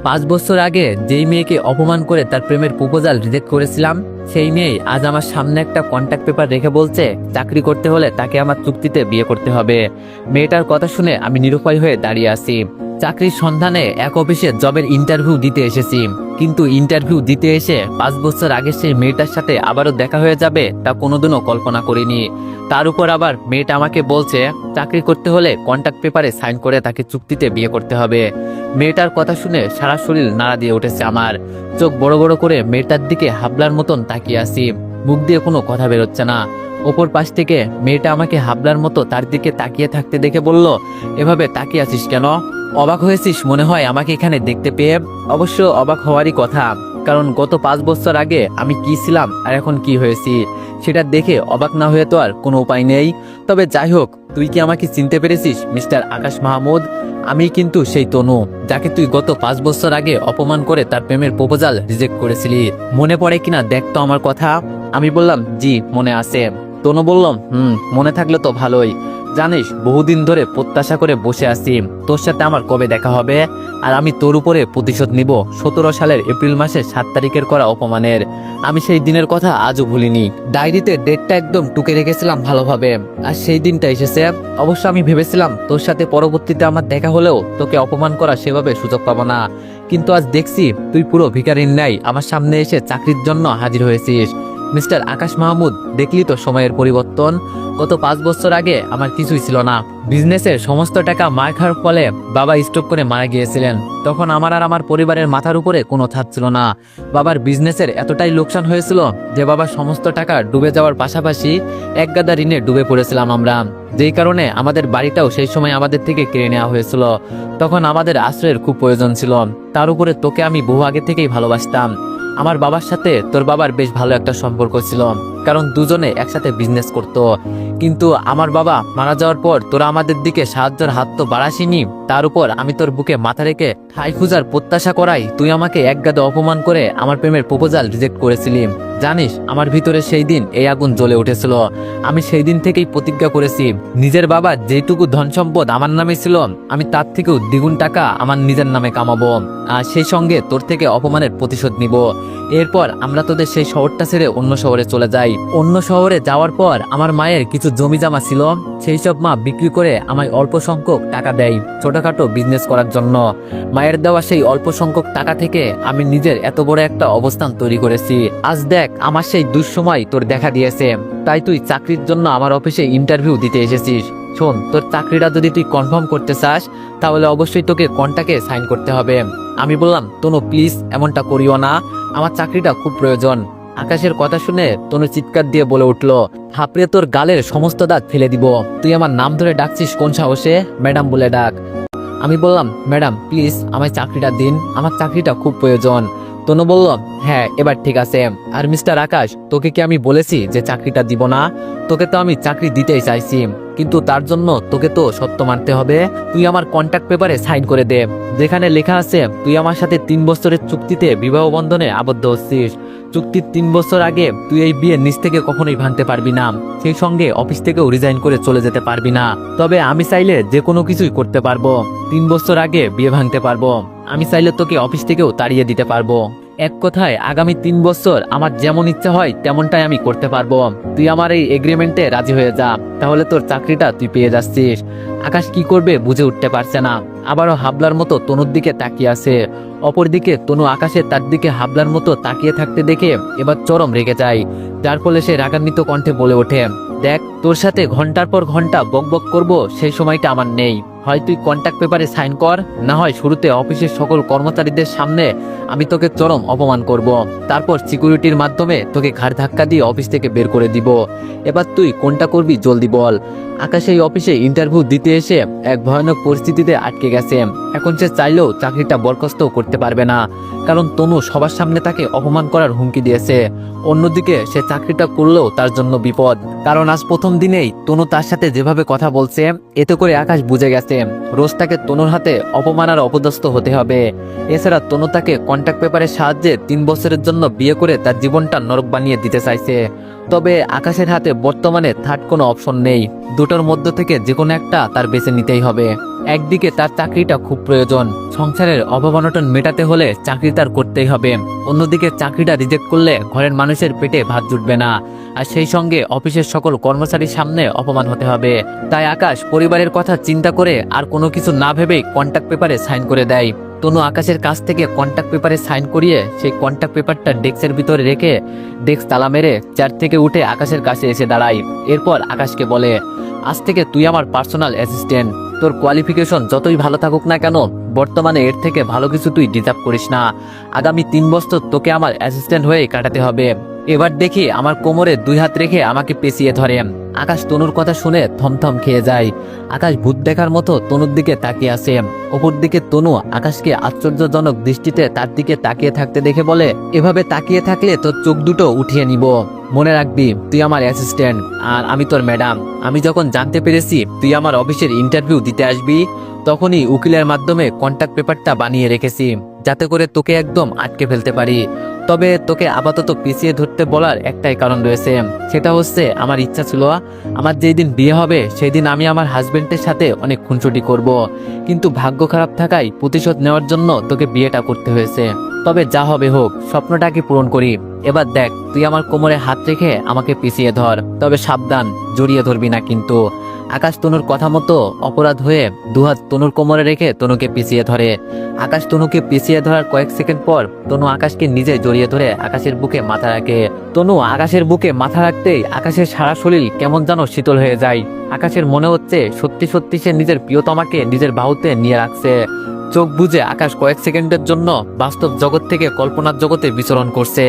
5 বছর আগে যেই মেয়েকে অপমান করে তার প্রেমের প্রপোজাল রিজেক্ট করেছিলাম, সেই মেয়ে আজ আমার সামনে একটা কন্ট্যাক্ট পেপার রেখে বলছে চাকরি করতে হলে তাকে আমার চুক্তিতে বিয়ে করতে হবে। মেয়েটার কথা শুনে আমি নিরুপায় হয়ে দাঁড়িয়ে আছি। চাকরির সন্ধানে এক অফিসে জবের ইন্টারভিউ দিতে এসেছি, কিন্তু ইন্টারভিউ দিতে এসে 5 বছর আগে সেই মেয়েটার সাথে আবারও দেখা হয়ে যাবে তা কোনোদিনও কল্পনা করিনি। তার উপর আবার মেয়েটা আমাকে বলছে চাকরি করতে হলে কন্ট্যাক্ট পেপারে সাইন করে তাকে চুক্তিতে বিয়ে করতে হবে। মেয়েটার কথা শুনে সারা শরীর নাড়া দিয়ে উঠেছে আমার। চোখ বড় বড় করে মেয়েটার দিকে হাবলার মতন তাকিয়ে আছি, মুখ দিয়ে কোনো কথা বেরোচ্ছে না। ওপর পাশ থেকে মেয়েটা আমাকে হাবলার মতো তার দিকে তাকিয়ে থাকতে দেখে বলল, এভাবে তাকিয়ে আছিস কেন? অবাক হয়েছিস মনে হয় আমাকে এখানে দেখতে পেয়ে? অবশ্য অবাক হওয়ারই কথা, কারণ গত 5 বছর আগে আমি কি ছিলাম আর এখন কি হয়েছি সেটা দেখে অবাক না হয়ে তো আর কোনো উপায় নেই। তবে যাই হোক, তুই কি আমাকে চিনতে পেরেছিস মিস্টার আকাশ মাহমুদ? আমি কিন্তু সেই তনু যাকে তুই গত 5 বছর আগে অপমান করে তার প্রেমের প্রপোজাল রিজেক্ট করেছিলি। মনে পড়ে কিনা দেখ তো আমার কথা। আমি বললাম জি মনে আছে। তনু বলল মনে থাকলে তো ভালোই। জানিস বহুদিন ধরে প্রত্যাশা করে বসে আছি তোর সাথে আমার কবে দেখা হবে, আর আমি তোর উপরে প্রতিশোধ নিব 17 সালের এপ্রিল মাসের 7 তারিখের করা অপমানের। আমি সেই দিনের কথা আজও ভুলিনি। ডায়েরিতে ডেটটা একদম টুকে রেখেছিলাম ভালোভাবে, আর সেই দিনটা এসেছে। অবশ্য আমি ভেবেছিলাম তোর সাথে পরবর্তীতে আমার দেখা হলেও তোকে অপমান করা সেভাবে সুযোগ পাবো না, কিন্তু আজ দেখছি তুই পুরো ভিখারির ন্যায় আমার সামনে এসে চাকরির জন্য হাজির হয়েছিস। মিস্টার আকাশ মাহমুদ, দেখলি তো সময়ের পরিবর্তন। গত 5 বছর আগে আমার কিছুই ছিল না। বিজনেসের সমস্ত টাকা মার খাওয়ার ফলে বাবা স্ট্রোক করে মারা গিয়েছিলেন। তখন আমার আর আমার পরিবারের মাথার উপরে কোনো ছাদ ছিল না। বাবার বিজনেসের এতটাই লোকসান হয়েছিল যে বাবার সমস্ত টাকা ডুবে যাওয়ার পাশাপাশি একগাদা ঋণে ডুবে পড়েছিলাম আমরা, যেই কারণে আমাদের বাড়িটাও সেই সময় আমাদের থেকে কেড়ে নেওয়া হয়েছিল। তখন আমাদের আশ্রয়ের খুব প্রয়োজন ছিল। তার উপরে তোকে আমি বহু আগে থেকেই ভালোবাসতাম। আমার বাবার সাথে তোর বাবার বেশ ভালো একটা সম্পর্ক ছিল, কারণ দুজনে একসাথে বিজনেস করত। কিন্তু আমার বাবা মারা যাওয়ার পর তোরা আমাদের দিকে সাহায্যের হাত তো বাড়াসিনি, তার উপর আমি তোর বুকে মাথা রেখে ঠাই খুঁজার প্রত্যাশা করাই তুই আমাকে একগাদে অপমান করে আমার প্রেমের প্রপোজাল রিজেক্ট করেছিলি। জানিস আমার ভিতরে সেই দিন এই আগুন জ্বলে উঠেছিল। আমি সেই দিন থেকেই প্রতিজ্ঞা করেছি নিজের বাবার যেটুকু ধন সম্পদ আমার নামে ছিল আমি তার থেকেও দ্বিগুণ টাকা আমার নিজের নামে কামাবো, আর সেই সঙ্গে তোর থেকে অপমানের প্রতিশোধ নিব। এরপর আমরা তোদের সেই শহরটা ছেড়ে অন্য শহরে চলে যাই। অন্য শহরে যাওয়ার পর আমার মায়ের কিছু জমি জমা ছিল, সেই সব মা বিক্রি করে আমায় অল্প সংখ্যক টাকা দেয় ছোটখাটো বিজনেস করার জন্য। মায়ের দেওয়া সেই অল্প সংখ্যক টাকা থেকে আমি নিজের এত বড় একটা অবস্থান তৈরি করেছি। আজ দেখ আমার সেই দুঃসময় তোর দেখা দিয়েছে, তাই তুই চাকরির জন্য আমার অফিসে ইন্টারভিউ দিতে এসেছিস। শোন, তোর চাকরিটা যদি তুই কনফার্ম করতে চাস তাহলে অবশ্যই তোকে কন্ট্রাক্টে সাইন করতে হবে। আমি বললাম তনু প্লিজ এমনটা করিও না, আমার চাকরিটা খুব প্রয়োজন। আকাশের কথা শুনে তনু চিৎকার দিয়ে বলে উঠলো, থাপড়ে তোর গালের সমস্ত দাঁত ফেলে দিব। তুই আমার নাম ধরে ডাকছিস কোন সাহসে? ম্যাডাম বলে ডাক। আমি বললাম ম্যাডাম প্লিজ আমায় চাকরিটা দিন, আমার চাকরিটা খুব প্রয়োজন। তনু বলল হ্যাঁ এবার ঠিক আছে। আর মিস্টার আকাশ, তোকে কি আমি বলেছি যে চাকরিটা দিব না? তোকে তো আমি চাকরি দিতেই চাইছি, কিন্তু তার জন্য তোকে তো সত্য মানতে হবে। তুই আমার কন্ট্রাক্ট পেপারে সাইন করে দে, যেখানে লেখা আছে তুই আমার সাথে 3 বছরের চুক্তিতে বিবাহ বন্ধনে আবদ্ধ হচ্ছিস। চুক্তির 3 বছর আগে তুই এই বিয়ে নিজ থেকে কখনোই ভাঙতে পারবি না, সেই সঙ্গে অফিস থেকেও রিজাইন করে চলে যেতে পারবি না। তবে আমি চাইলে যে কোনো কিছুই করতে পারবো। 3 বছর আগে বিয়ে ভাঙতে পারবো, আমি চাইলে তোকে অফিস থেকেও তাড়িয়ে দিতে পারবো। এক কথায় আগামী 3 বছর আমার যেমন ইচ্ছা হয় তেমনটাই আমি করতে পারবো। তুই আমার এই এগ্রিমেন্টে রাজি হয়ে যা, তাহলে তোর চাকরিটা তুই পেয়ে যাচ্ছিস। আকাশ কি করবে বুঝে উঠতে পারছে না, আবারও হাবলার মতো তনুর দিকে তাকিয়ে আছে। অপরদিকে তনু আকাশে তার দিকে হাবলার মতো তাকিয়ে থাকতে দেখে এবার চরম রেগে যায়, যার ফলে সে রাগান্বিত কণ্ঠে বলে ওঠে, দেখ তোর সাথে ঘন্টার পর ঘন্টা বকবক করবো সেই সময়টা আমার নেই। হয় তুই কন্ট্রাক্ট পেপারে সাইন কর, না হয় শুরুতে অফিসের সকল কর্মচারীদের সামনে আমি তোকে চরম অপমান করব, তারপর সিকিউরিটির মাধ্যমে তোকে ঘাড় ধাক্কা দিয়ে অফিস থেকে বের করে দিব। এবার তুই কোনটা করবি জলদি বল। আকাশ এই অফিসে ইন্টারভিউ দিতে এসে এক ভয়ানক পরিস্থিতিতে আটকে গেছে। এখন সে চাইলেও চাকরিটা বরখাস্ত করতে পারবে না, কারণ তনু সবার সামনে তাকে অপমান করার হুমকি দিয়েছে। অন্যদিকে সে চাকরিটা করলেও তার জন্য বিপদ, কারণ আজ প্রথম প্রথম দিনেই তনু তার সাথে যেভাবে কথা বলছে, এতে করে আকাশ বুঝে গেছে রোজ তাকে তনুর হাতে অপমান আর অপদস্থ হতে হবে। এছাড়া তনু তাকে কন্ট্যাক্ট পেপারের সাহায্যে 3 বছরের জন্য বিয়ে করে তার জীবনটা নরক বানিয়ে দিতে চাইছে। তবে আকাশের হাতে বর্তমানে থার্ড কোনো অপশন নেই, দুটোর মধ্য থেকে যে কোনো একটা তার বেছে নিতেই হবে। একদিকে তার চাকরিটা খুব প্রয়োজন, সংসারের অভাব অনটন মেটাতে হলে চাকরি তার করতেই হবে। অন্যদিকে চাকরিটা রিজেক্ট করলে ঘরের মানুষের পেটে ভাত জুটবে না, আর সেই সঙ্গে অফিসের সকল কর্মচারীর সামনে অপমান হতে হবে। তাই আকাশ পরিবারের কথা চিন্তা করে আর কোনো কিছু না ভেবেই কন্ট্যাক্ট পেপারে সাইন করে দেয়। তনু আকাশের কাছ থেকে কন্ট্যাক্ট পেপারে সাইন করিয়ে সেই কন্ট্যাক্ট পেপারটা ডেস্কের ভিতরে রেখে ডেস্ক তালা মেরে চেয়ার থেকে উঠে আকাশের কাছে এসে দাঁড়ায়। এরপর আকাশকে বলে, আজ থেকে তুই আমার পার্সোনাল অ্যাসিস্ট্যান্ট। তোর কোয়ালিফিকেশন যতই ভালো থাকুক না কেন, বর্তমানে এর থেকে ভালো কিছু তুই ডিজার্ভ করিস না। আগামী 3 বছর তোকে আমার অ্যাসিস্ট্যান্ট হয়ে কাটাতে হবে। এবার দেখি আমার কোমরে 2 হাত রেখে আমাকে পেঁচিয়ে ধরে। আকাশ তনুর কথা শুনে থমথম খেয়ে যায়। আকাশ ভূত দেখার মতো তনুর দিকে তাকিয়ে আছে। অপর দিকে তনু আকাশকে আশ্চর্যজনক দৃষ্টিতে তার দিকে তাকিয়ে থাকতে দেখে বলে, এভাবে তাকিয়ে থাকলে তোর চোখ দুটো উঠিয়ে নিব। মনে রাখবি তুই আমার অ্যাসিস্ট্যান্ট আর আমি তোর ম্যাডাম। আমি যখন জানতে পেরেছি তুই আমার অফিসের ইন্টারভিউ দিতে আসবি, তখনই উকিলের মাধ্যমে কন্ট্যাক্ট পেপারটা বানিয়ে রেখেছি, যাতে করে তোকে একদম আটকে ফেলতে পারি। তবে তোকে আপাতত পিছিয়ে ধরতে বলার একটাই কারণ রয়েছে, সেটা হচ্ছে আমার ইচ্ছা ছিল আমার যেই দিন বিয়ে হবে সেই দিন আমি আমার হাজবেন্ডের সাথে অনেক খুনসুটি করব, কিন্তু ভাগ্য খারাপ থাকায় প্রতিশোধ নেওয়ার জন্য তোকে বিয়েটা করতে হয়েছে। তবে যা হবে হোক, স্বপ্নটাকে পূরণ করি। এবার দেখ, তুই আমার কোমরে হাত রেখে আমাকে পিছিয়ে ধর, তবে সাবধান, জড়িয়ে ধরবি না কিন্তু। আকাশ তনুর কথা মতো অপরাধ হয়ে 2 হাত তনুর কোমরে রেখে তনুকে পিছিয়ে ধরে। আকাশ তনুকে পিছিয়ে ধরার কয়েক সেকেন্ড পর তনু আকাশকে নিজে জড়িয়ে ধরে আকাশের বুকে মাথা রাখে। তনু আকাশের বুকে মাথা রাখতেই আকাশের সারা শরীর কেমন যেন শীতল হয়ে যায়। আকাশের মনে হচ্ছে সত্যি সত্যি সে নিজের প্রিয়তমাকে নিজের বাহুতে নিয়ে রাখছে। চোখ বুজে আকাশ কয়েক সেকেন্ডের জন্য বাস্তব জগৎ থেকে কল্পনার জগতে বিচরণ করছে।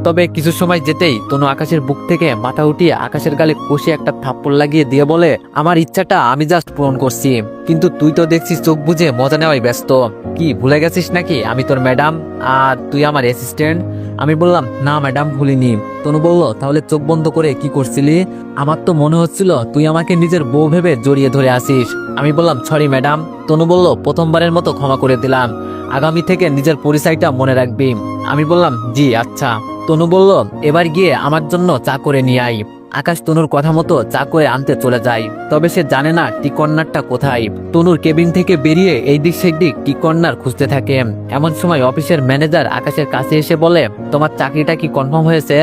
তবে কিছু সময় যেতেই তনু আকাশের বুক থেকে মাথা উঠিয়ে আকাশের গালে কষে একটা থাপ্পড় লাগিয়ে দিয়ে বলে, আমার ইচ্ছাটা আমি জাস্ট পূরণ করছি, কিন্তু তুই তো দেখছিস চোখ বুজে মজা নেওয়াই ব্যস্ত। কি ভুলে গেছিস নাকি আমি তোর ম্যাডাম আর তুই আমার অ্যাসিস্ট্যান্ট? আমি বললাম, না ম্যাডাম, ভুলিনি। তনু বলল, তাহলে চোখ বন্ধ করে কি করছিলি? আমার তো মনে হচ্ছিল তুই আমাকে নিজের বউ ভেবে জড়িয়ে ধরে আসিস। আমি বললাম, সরি ম্যাডাম। তনু বলল, প্রথমবারের মতো ক্ষমা করে দিলাম, আগামী থেকে নিজের পরিচয়টা মনে রাখবি। আমি বললাম, জি আচ্ছা। তনু বলল, এবার গিয়ে আমার জন্য চা করে নিয়ে আই। আকাশ তনুর কথা মতো চা করে আনতে চলে যায়। তবে সে জানে না টি কর্নারটা কোথায়। তনুর কেবিন থেকে বেরিয়ে এই দিক সেই দিক টি কর্নার খুঁজতে থাকে। এমন সময় অফিসের ম্যানেজার আকাশের কাছে এসে বলে, তোমার চাকরিটা কি কনফার্ম হয়েছে?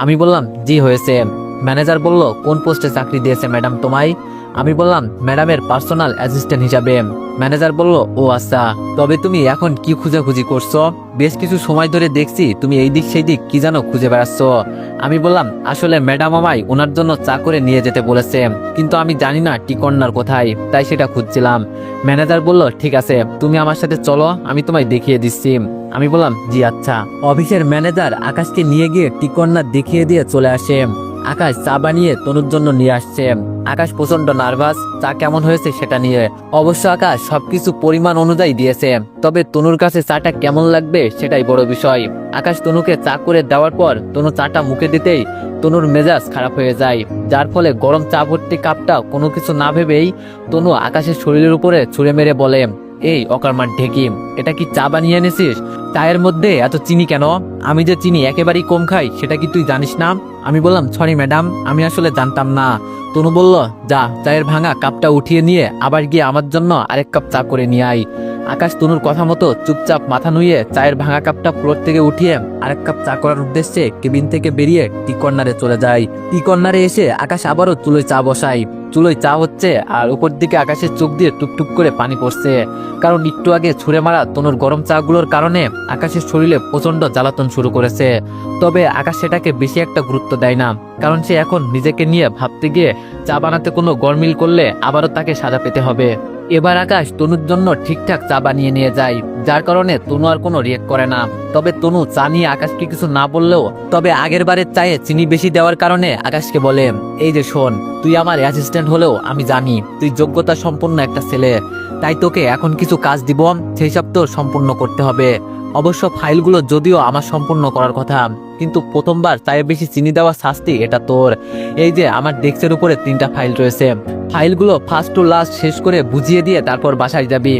আমি বললাম, জি হয়েছে। ম্যানেজার বলল, কোন পোস্টে চাকরি দিয়েছে ম্যাডাম তোমায়? আমি বললাম, ম্যাডামের পার্সোনাল অ্যাসিস্ট্যান্ট হিসাবে। ম্যানেজার বলল, ও আচ্ছা, তবে তুমি এখন কি খুঁজাখুঁজি করছো? বেশ কিছু সময় ধরে দেখছি তুমি এই দিক সেই দিক কি যেন খুঁজে বেড়াচ্ছ। আমি বললাম, আসলে ম্যাডাম আমায় ওনার জন্য চা করে নিয়ে যেতে বলেছে, কিন্তু আমি জানি না টি কর্নার কোথায়, তাই সেটা খুঁজছিলাম। ম্যানেজার বলল, ঠিক আছে, তুমি আমার সাথে চলো, আমি তোমায় দেখিয়ে দিচ্ছি। আমি বললাম, জি আচ্ছা। অফিসের ম্যানেজার আকাশকে নিয়ে গিয়ে টি কর্নার দেখিয়ে দিয়ে চলে আসে। আকাশ চা বানিয়ে তনুর জন্য নিয়ে আসছে। আকাশ প্রচন্ড নার্ভাস চা কেমন হয়েছে সেটা নিয়ে। অবশ্য আকাশ সবকিছু পরিমাণ অনুযায়ী দিয়েছে, তবে তনুর কাছে চাটা কেমন লাগবে সেটাই বড় বিষয়। আকাশ তনুকে চা করে দেওয়ার পর তনু চাটা মুখে দিতেই তনুর মেজাজ খারাপ হয়ে যায়, যার ফলে গরম চা ভর্তি কাপটা কোনো কিছু না ভেবেই তনু আকাশের শরীরের উপরে ছুঁড়ে মেরে বলে, এই অকর্মার ঢেকি, এটা কি চা বানিয়ে এনেছিস? চায়ের মধ্যে এত চিনি কেন? আমি যে চিনি একেবারেই কম খাই সেটা কি তুই জানিস না? আমি বললাম, সরি ম্যাডাম, আমি আসলে জানতাম না। তনু বলল, যা চায়ের ভাঙা কাপটা উঠিয়ে নিয়ে আবার গিয়ে আমার জন্য আরেক কাপ চা করে নিয়ে আয়। আকাশ তনুর কথা মতো চুপচাপ মাথা নুইয়ে চায়ের ভাঙা কাপটা ফ্লোর থেকে উঠিয়ে আরেক কাপ চা করার উদ্দেশ্যে কেবিন থেকে বেরিয়ে টি কর্নারে চলে যায়। টি কর্নারে এসে আকাশ আবারও চুলোয় চা বসায়। চুলোয় চা হচ্ছে আর উপর দিকে আকাশের চোখ দিয়ে টুকটুক করে পানি পড়ছে, কারণ একটু আগে ছুঁড়ে মারা তনুর গরম চা গুলোর কারণে আকাশের শরীরে প্রচন্ড জ্বালাতন শুরু করেছে। তবে আকাশ সেটাকে বেশি একটা গুরুত্ব দেয় না, কারণ সে এখন নিজেকে নিয়ে ভাবতে গিয়ে চা বানাতে কোনো গরমিল করলে আবারও তাকে সাজা পেতে হবে। এবার আকাশ তনুর জন্য ঠিকঠাক চা বানিয়ে নিয়ে যায়, যার কারণে তনু আর কোনো রিয়েক্ট করে না। তবে তনু চা নিয়ে আকাশকে কিছু না বললেও তবে আগের বারের চায়ে চিনি বেশি দেওয়ার কারণে আকাশকে বলে, এই যে শোন, তুই আমার অ্যাসিস্ট্যান্ট হলেও আমি জানি তুই যোগ্যতা সম্পন্ন একটা ছেলে, তাই তোকে এখন কিছু কাজ দিব, সেই সব তো সম্পূর্ণ করতে হবে। অবশ্য ফাইলগুলো যদিও আমার সম্পূর্ণ করার কথা, কিন্তু প্রথমবার তাই বেশি চিনি দেওয়া শাস্তি এটা তোর। এই যে আমার ডেস্কের উপরে 3টা ফাইল রয়েছে, ফাইলগুলো ফার্স্ট টু লাস্ট শেষ করে বুঝিয়ে দিয়ে তারপর বাসায় যাবি।